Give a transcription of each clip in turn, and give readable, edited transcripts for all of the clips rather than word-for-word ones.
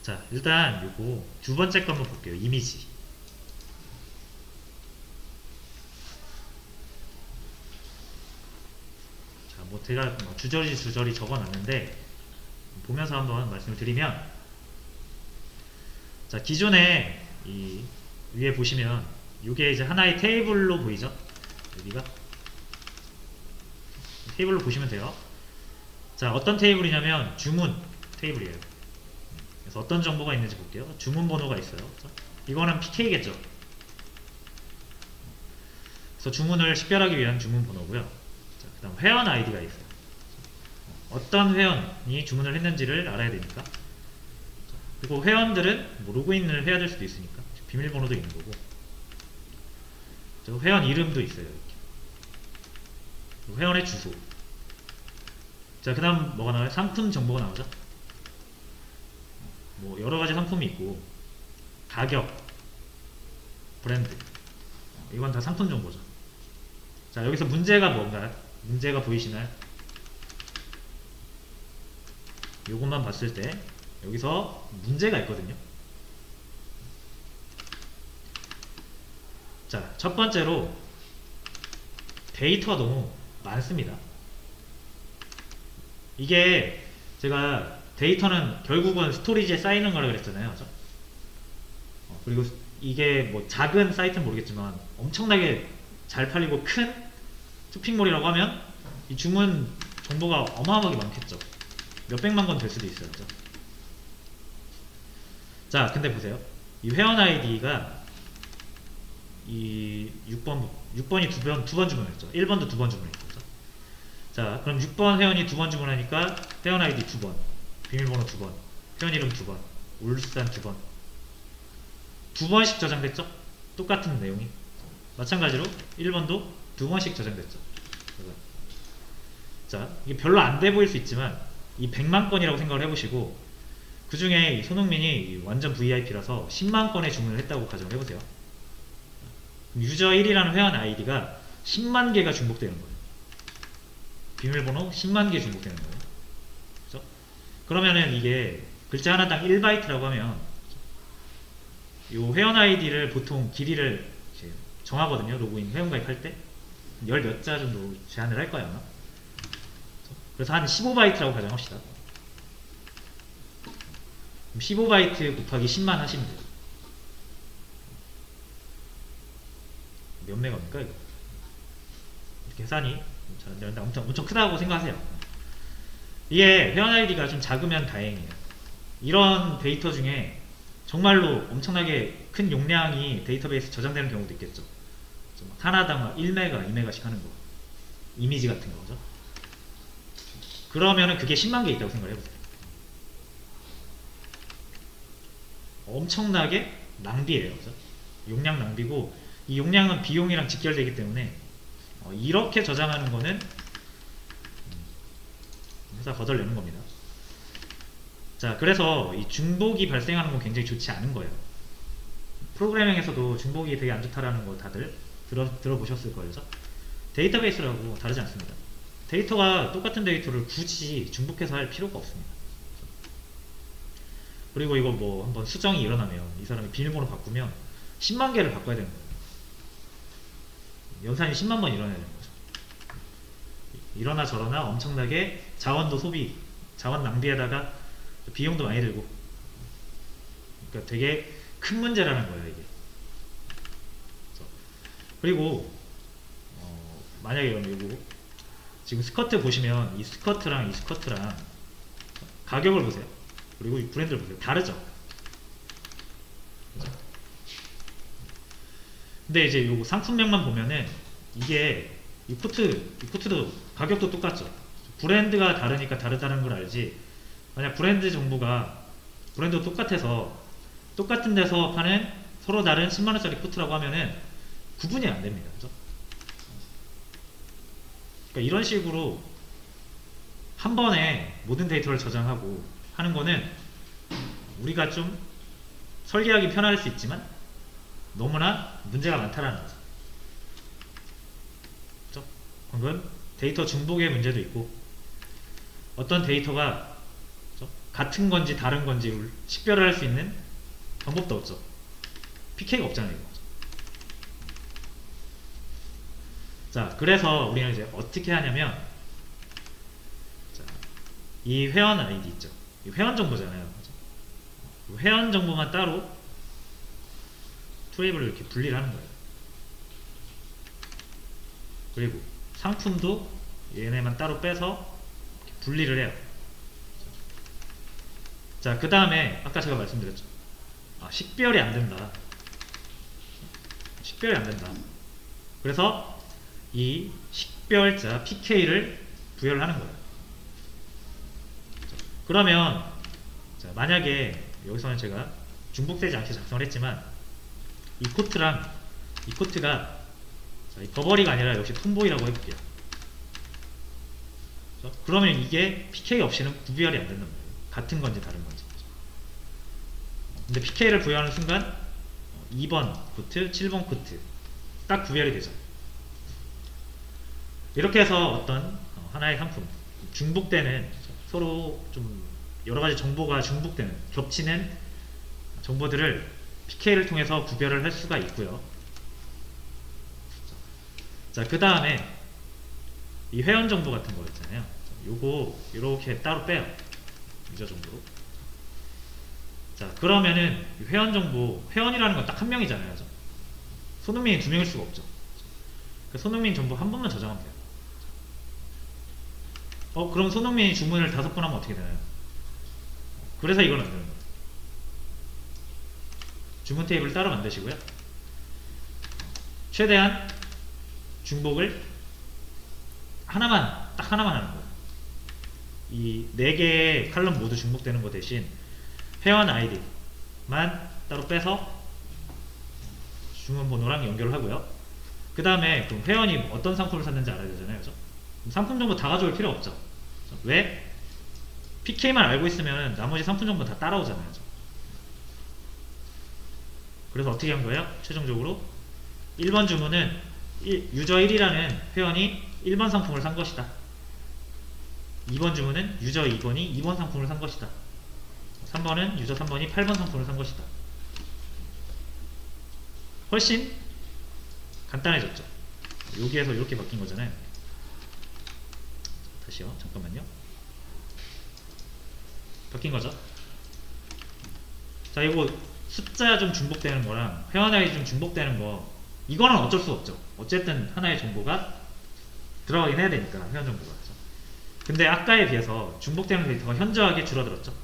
자, 일단 요거 두 번째 거 한번 볼게요. 이미지. 자, 뭐 제가 뭐 주저리 적어놨는데 보면서 한번 말씀을 드리면, 자, 기존에 이 위에 보시면 이게 이제 하나의 테이블로 보이죠? 여기가 테이블로 보시면 돼요. 자, 어떤 테이블이냐면 주문 테이블이에요. 그래서 어떤 정보가 있는지 볼게요. 주문 번호가 있어요. 자, 이거는 PK겠죠. 그래서 주문을 식별하기 위한 주문 번호고요. 자, 그 다음 회원 아이디가 있어요. 어떤 회원이 주문을 했는지를 알아야 되니까. 그리고 회원들은 뭐 로그인을 해야 될 수도 있으니까 비밀번호도 있는 거고. 회원 이름도 있어요. 이렇게. 회원의 주소. 자, 그 다음 뭐가 나와요? 상품 정보가 나오죠. 뭐 여러가지 상품이 있고, 가격, 브랜드, 이건 다 상품 정보죠. 자, 여기서 문제가 뭔가요? 문제가 보이시나요? 요것만 봤을 때 여기서 문제가 있거든요. 자, 첫 번째로 데이터가 너무 많습니다. 이게 제가 데이터는 결국은 스토리지에 쌓이는 거라 그랬잖아요. 그죠? 그리고 이게 뭐 작은 사이트는 모르겠지만 엄청나게 잘 팔리고 큰 쇼핑몰이라고 하면 이 주문 정보가 어마어마하게 많겠죠. 몇백만 건 될 수도 있어요. 그죠? 자, 근데 보세요. 이 회원 아이디가 이 6번이 두 번 주문했죠. 1번도 두 번 주문했죠. 자, 그럼 6번 회원이 두 번 주문하니까 회원 아이디 두 번, 비밀번호 두 번, 회원 이름 두 번, 울산 두 번. 두 번씩 저장됐죠? 똑같은 내용이. 마찬가지로 1번도 두 번씩 저장됐죠. 자, 이게 별로 안 돼 보일 수 있지만 이 100만 건이라고 생각을 해보시고, 그 중에 손흥민이 완전 VIP라서 10만 건의 주문을 했다고 가정을 해보세요. 유저 1이라는 회원 아이디가 10만 개가 중복되는 거예요. 비밀번호 10만 개 중복되는 거예요. 그렇죠? 그러면은 이게 글자 하나당 1바이트라고 하면 이 회원 아이디를 보통 길이를 정하거든요. 로그인 회원가입할 때 열 몇 자 정도 제한을 할 거예요, 아마. 그래서 한 15바이트라고 가정합시다. 15바이트 곱하기 10만 하시면 돼요. 몇 메가입니까 이거? 이렇게 계산이 엄청 크다고 생각하세요. 이게 회원 아이디가 좀 작으면 다행이에요. 이런 데이터 중에 정말로 엄청나게 큰 용량이 데이터베이스에 저장되는 경우도 있겠죠. 하나당 1메가, 2메가씩 하는 거. 이미지 같은 거죠. 그러면은 그게 10만 개 있다고 생각을 해보세요. 엄청나게 낭비예요. 그죠? 용량 낭비고, 이 용량은 비용이랑 직결되기 때문에 이렇게 저장하는 거는 회사 거덜내는 겁니다. 자, 그래서 이 중복이 발생하는 건 굉장히 좋지 않은 거예요. 프로그래밍에서도 중복이 되게 안 좋다라는 거 다들 들어보셨을 거예요. 데이터베이스라고 다르지 않습니다. 데이터가 똑같은 데이터를 굳이 중복해서 할 필요가 없습니다. 그리고 이거 뭐 한번 수정이 일어나면 이 사람이 비밀번호 바꾸면 10만 개를 바꿔야 되는 거예요. 연산이 10만 번 일어나야 되는 거죠. 이러나 저러나 엄청나게 자원도 소비, 자원 낭비에다가 비용도 많이 들고, 그러니까 되게 큰 문제라는 거예요, 이게. 그리고 만약에 이거 지금 스커트 보시면 이 스커트랑 이 스커트랑 가격을 보세요. 그리고 이 브랜드를 보세요. 다르죠? 그죠? 근데 이제 요 상품명만 보면은 이게 이 코트도 가격도 똑같죠. 브랜드가 다르니까 다르다는 걸 알지, 만약 브랜드 정보가 브랜드도 똑같아서 똑같은 데서 파는 서로 다른 10만원짜리 코트라고 하면은 구분이 안 됩니다. 그죠? 그러니까 이런 식으로 한 번에 모든 데이터를 저장하고 하는 거는 우리가 좀 설계하기 편할 수 있지만 너무나 문제가 많다라는 거죠. 그렇죠? 방금 데이터 중복의 문제도 있고, 어떤 데이터가 같은 건지 다른 건지 식별을 할 수 있는 방법도 없죠. PK가 없잖아요, 이거. 자, 그래서 우리는 이제 어떻게 하냐면, 자, 이 회원 아이디 있죠. 이 회원 정보잖아요. 이 회원 정보만 따로 트레이블을 이렇게 분리를 하는 거예요. 그리고 상품도 얘네만 따로 빼서 분리를 해요. 자, 그 다음에 아까 제가 말씀드렸죠. 식별이 안 된다. 식별이 안 된다. 그래서 이 식별자 PK를 부여를 하는 거예요. 그러면 자, 만약에 여기서는 제가 중복되지 않게 작성을 했지만 이 코트랑 이 코트가 자, 이 버버리가 아니라 역시 톰보이라고 해볼게요. 그러면 이게 PK 없이는 구별이 안 된단 말이에요. 같은 건지 다른 건지. 근데 PK를 부여하는 순간 2번 코트, 7번 코트 딱 구별이 되죠. 이렇게 해서 어떤 하나의 상품, 중복되는, 서로 좀 여러가지 정보가 중복되는, 겹치는 정보들을 PK를 통해서 구별을 할 수가 있고요. 자, 그 다음에 이 회원 정보 같은 거 있잖아요. 요거 이렇게 따로 빼요. 유저 정보로. 자, 그러면은 회원 정보, 회원이라는 건 딱 한 명이잖아요. 손흥민이 두 명일 수가 없죠. 그 손흥민 정보 한 번만 저장하면 돼요. 그럼 손흥민이 주문을 5번 하면 어떻게 되나요? 그래서 이걸 만드는 거예요. 주문 테이블 따로 만드시고요. 최대한 중복을 하나만, 딱 하나만 하는 거예요. 이 4개의 칼럼 모두 중복되는 거 대신 회원 아이디만 따로 빼서 주문 번호랑 연결을 하고요. 그 다음에 그럼 회원이 어떤 상품을 샀는지 알아야 되잖아요. 그죠? 상품 정보 다 가져올 필요 없죠. 왜? PK만 알고 있으면 나머지 상품 정보 다 따라오잖아요. 그죠? 그래서 어떻게 한 거예요? 최종적으로 1번 주문은 유저 1이라는 회원이 1번 상품을 산 것이다. 2번 주문은 유저 2번이 2번 상품을 산 것이다. 3번은 유저 3번이 8번 상품을 산 것이다. 훨씬 간단해졌죠. 여기에서 이렇게 바뀐 거잖아요. 다시요. 잠깐만요. 바뀐 거죠. 자, 이거 숫자 좀 중복되는 거랑 회원 아이디 좀 중복되는 거, 이거는 어쩔 수 없죠. 어쨌든 하나의 정보가 들어가긴 해야 되니까, 회원 정보가. 근데 아까에 비해서 중복되는 데이터가 현저하게 줄어들었죠.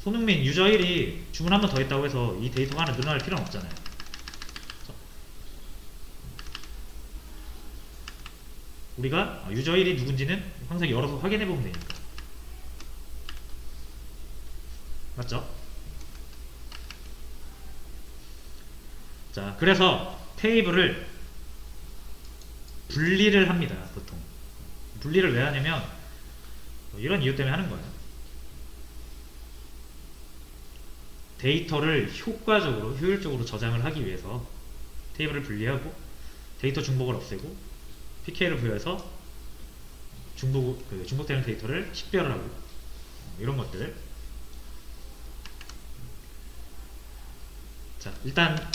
손흥민 유저 1이 주문 한 번 더 했다고 해서 이 데이터가 하나 늘어날 필요는 없잖아요. 우리가 유저 1이 누군지는 항상 열어서 확인해 보면 되니까. 맞죠? 자, 그래서 테이블을 분리를 합니다. 보통 분리를 왜 하냐면 이런 이유 때문에 하는 거예요. 데이터를 효과적으로, 효율적으로 저장을 하기 위해서 테이블을 분리하고 데이터 중복을 없애고 PK를 부여해서 중복되는 데이터를 식별을 하고 이런 것들. 자, 일단